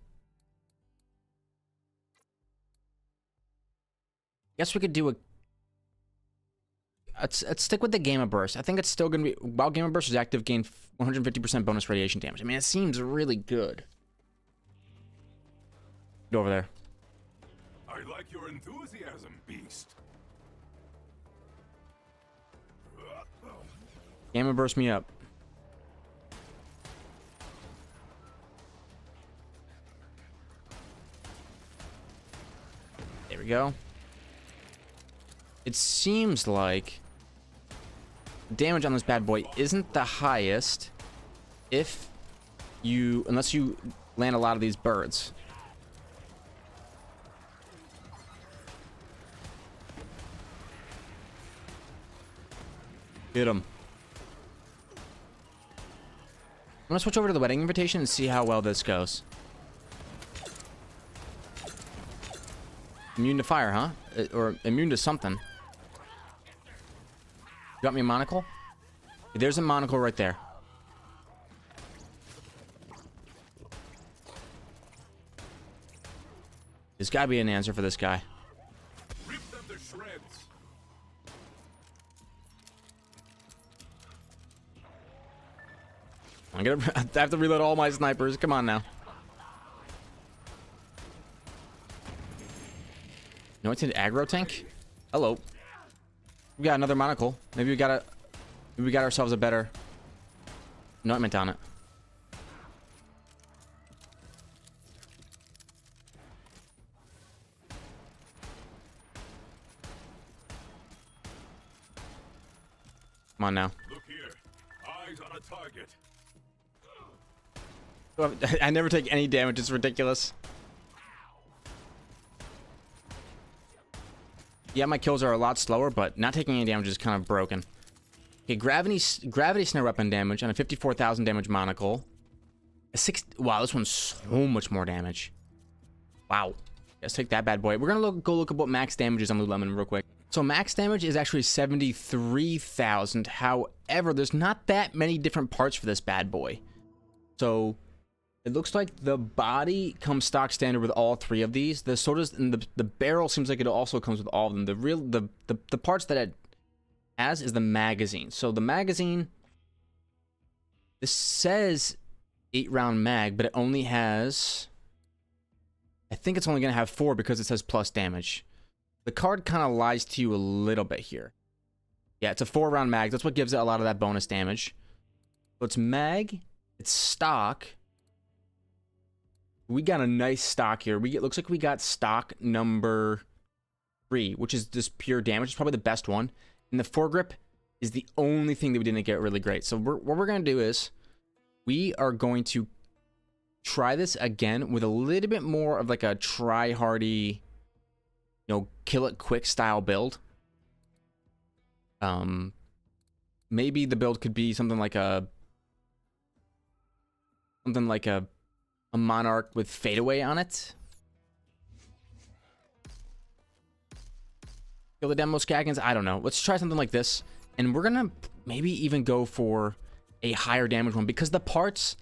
Guess we could do a... Let's stick with the Gamma Burst. I think it's still going to be... While Gamma Burst is active, gain 150% bonus radiation damage. I mean, it seems really good. Get over there. I like your enthusiasm, beast. Gamma Burst me up. There we go. It seems like damage on this bad boy isn't the highest unless you land a lot of these birds. Get him. I'm gonna switch over to the wedding invitation and see how well this goes. Immune to fire, huh? Or immune to something. You got me a monocle? There's a monocle right there. There's gotta be an answer for this guy. Rip them to shreds. I have to reload all my snipers. Come on now. No, it's an aggro tank. Hello. We got another monocle. Maybe we got ourselves a better anointment on it. Come on now. Look here. Eyes on a target. I never take any damage. It's ridiculous. Yeah, my kills are a lot slower, but not taking any damage is kind of broken. Okay, gravity snare weapon damage on a 54,000 damage monocle. Wow, this one's so much more damage. Wow. Let's take that bad boy. We're gonna go look at what max damage is on Lululemon real quick. So max damage is actually 73,000. However, there's not that many different parts for this bad boy. So it looks like the body comes stock standard with all three of these. The sodas and the barrel seems like it also comes with all of them. The parts that it has is the magazine. So the magazine, this says 8-round mag, but it only has, I think it's only gonna have 4 because it says plus damage. The card kind of lies to you a little bit here. Yeah, it's a 4-round mag. That's what gives it a lot of that bonus damage. So it's mag, it's stock. We got a nice stock here. Looks like we got stock number 3, which is just pure damage. It's probably the best one. And the foregrip is the only thing that we didn't get really great. So what we're going to do is we are going to try this again with a little bit more of like a try-hardy, kill it quick style build. Maybe the build could be something like a Monarch with fadeaway on it. Kill the demo Skaggins? I don't know. Let's try something like this. And we're gonna maybe even go for a higher damage one because the parts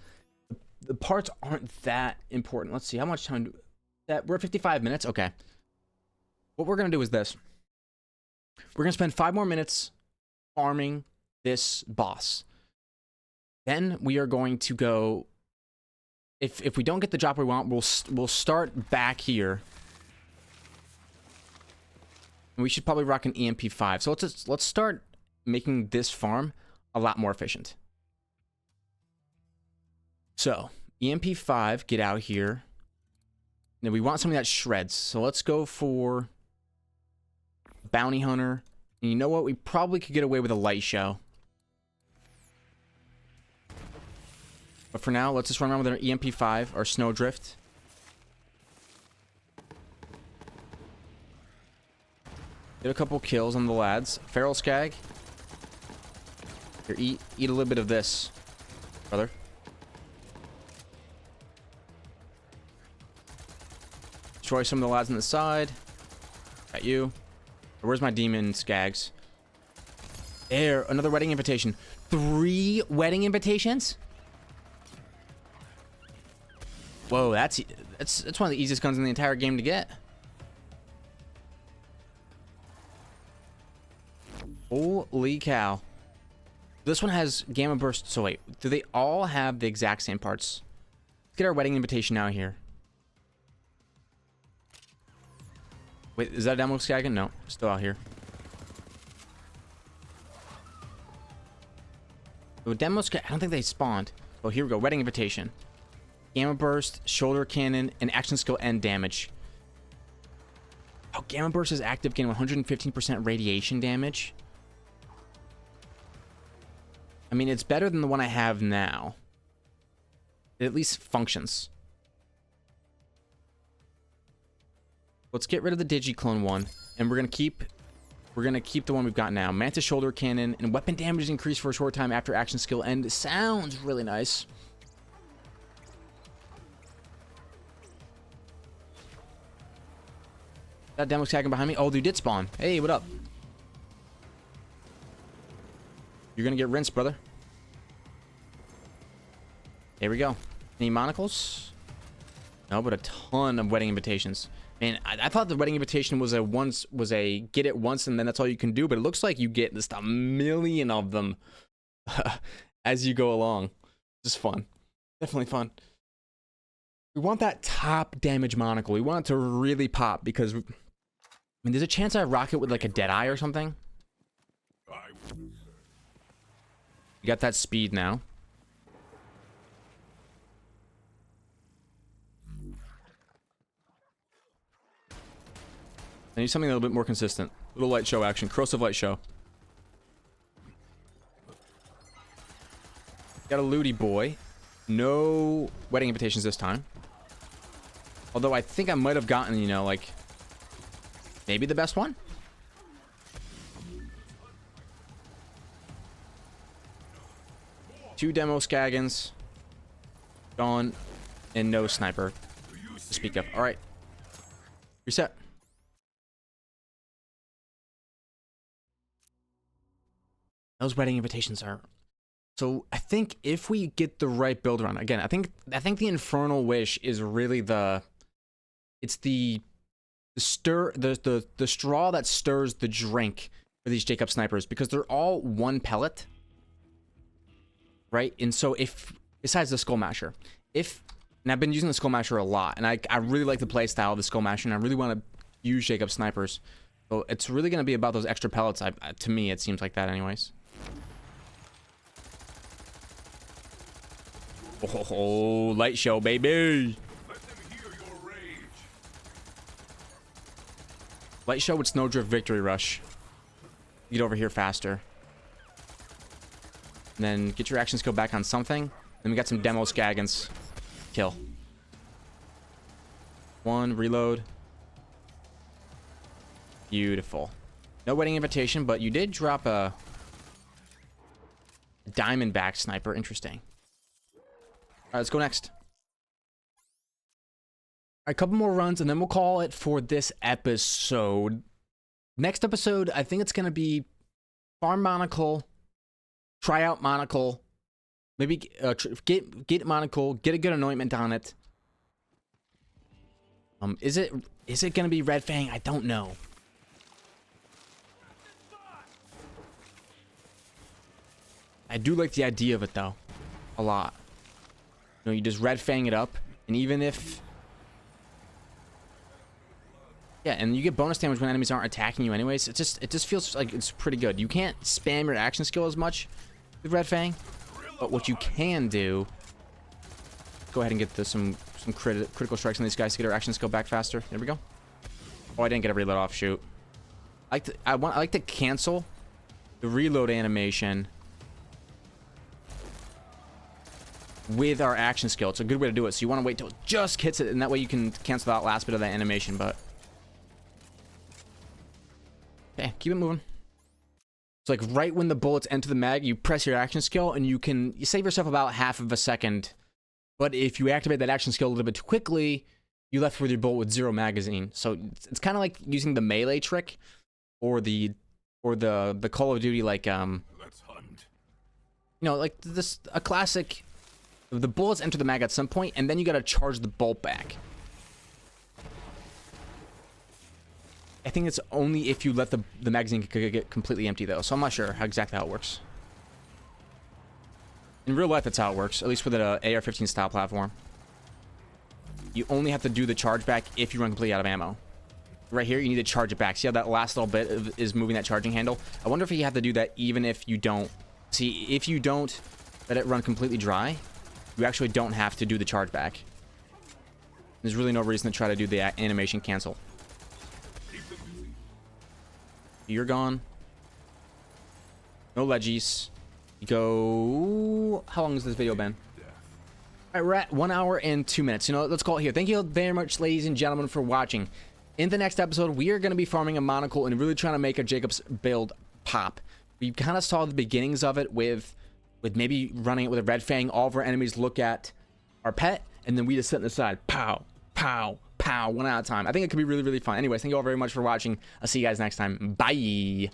aren't that important. Let's see, how much time we're at 55 minutes. Okay. What we're gonna do is this. We're gonna spend 5 more minutes farming this boss. Then we are going to go. If we don't get the drop we want, we'll start back here. And we should probably rock an EMP5. So let's start making this farm a lot more efficient. So EMP5, get out here. Now we want something that shreds. So let's go for Bounty Hunter. And you know what? We probably could get away with a light show. But for now, let's just run around with our EMP5 or Snowdrift. Get a couple kills on the lads. Feral Skag. Here, eat a little bit of this, brother. Destroy some of the lads on the side. Got you. Where's my demon Skags? There, another wedding invitation. 3 wedding invitations? Whoa, that's one of the easiest guns in the entire game to get. Holy cow. This one has Gamma Burst. So wait, do they all have the exact same parts? Let's get our wedding invitation out here. Wait, is that a demo Skaggin? No, still out here. The demo Skaggin, I don't think they spawned. Oh, here we go. Wedding invitation. Gamma Burst, Shoulder Cannon, and Action Skill and damage. Oh, Gamma Burst is active, getting 115% radiation damage. I mean, it's better than the one I have now. It at least functions. Let's get rid of the Digiclone one, and we're gonna keep the one we've got now. Mantis Shoulder Cannon and weapon damage is increased for a short time after Action Skill end. Sounds really nice. That demo Skaggin behind me. Oh, they did spawn. Hey, what up? You're gonna get rinsed, brother. There we go. Any monocles? No, but a ton of wedding invitations. Man, I thought the wedding invitation was a get it once and then that's all you can do, but it looks like you get just a million of them as you go along. Just fun. Definitely fun. We want that top damage monocle. We want it to really pop because, I mean, there's a chance I rock it with like a Deadeye or something. You got that speed now. I need something a little bit more consistent. Little light show action. Corrosive light show. Got a looty boy. No wedding invitations this time. Although I think I might have gotten, you know, like, maybe the best one? Two demo Skaggins. Gone. And no sniper to speak of. Alright. Reset. Those wedding invitations are... So I think if we get the right build around, again, I think the Infernal Wish is really the... It's the straw that stirs the drink for these Jakobs Snipers, because they're all one pellet, right? And so if, besides the Skull Masher, and I've been using the Skull Masher a lot, and I really like the play style of the Skull Masher, and I really want to use Jakobs Snipers. So it's really going to be about those extra pellets. To me, it seems like that anyways. Oh, light show, baby. Let them hear your rage. Light show with Snowdrift Victory Rush. Get over here faster. And then get your action skill back on something. Then we got some demo Skaggins. Kill. One, reload. Beautiful. No wedding invitation, but you did drop a Diamondback sniper. Interesting. All right, let's go next. All right, a couple more runs, and then we'll call it for this episode. Next episode, I think it's going to be farm monocle, try out monocle, maybe get monocle, get a good anointment on it. Is it going to be Red Fang? I don't know. I do like the idea of it though, a lot. You know, you just Red Fang it up, and even if, yeah, and you get bonus damage when enemies aren't attacking you anyways. It just feels like it's pretty good. You can't spam your action skill as much with Red Fang, but what you can do, go ahead and get some critical strikes on these guys to get our action skill back faster. There we go. Oh, I didn't get a reload off. Shoot. I like to cancel the reload animation with our action skill. It's a good way to do it. So you want to wait till it just hits it, and that way you can cancel that last bit of that animation. But okay, keep it moving. It's like right when the bullets enter the mag, you press your action skill, and you save yourself about half of a second. But if you activate that action skill a little bit too quickly, you left with your bullet with 0 magazine. So it's kind of like using the melee trick, or the Call of Duty like Let's hunt. you know, like a classic. The bullets enter the mag at some point, and then you gotta charge the bolt back. I think it's only if you let the magazine get completely empty, though. So I'm not sure how exactly how it works. In real life, that's how it works, at least with an AR-15 style platform. You only have to do the charge back if you run completely out of ammo. Right here, you need to charge it back. See how that last little bit is moving that charging handle? I wonder if you have to do that even if you don't. See, if you don't let it run completely dry, you actually don't have to do the charge back. There's really no reason to try to do the animation cancel. You're gone. No leggies. You go... How long has this video been? All right, we're at 1 hour and 2 minutes. You know, let's call it here. Thank you very much, ladies and gentlemen, for watching. In the next episode, we are going to be farming a monocle and really trying to make a Jakobs build pop. We kind of saw the beginnings of it with maybe running it with a Red Fang. All of our enemies look at our pet, and then we just sit on the side. Pow, pow, pow, one at a time. I think it could be really, really fun. Anyways, thank you all very much for watching. I'll see you guys next time. Bye.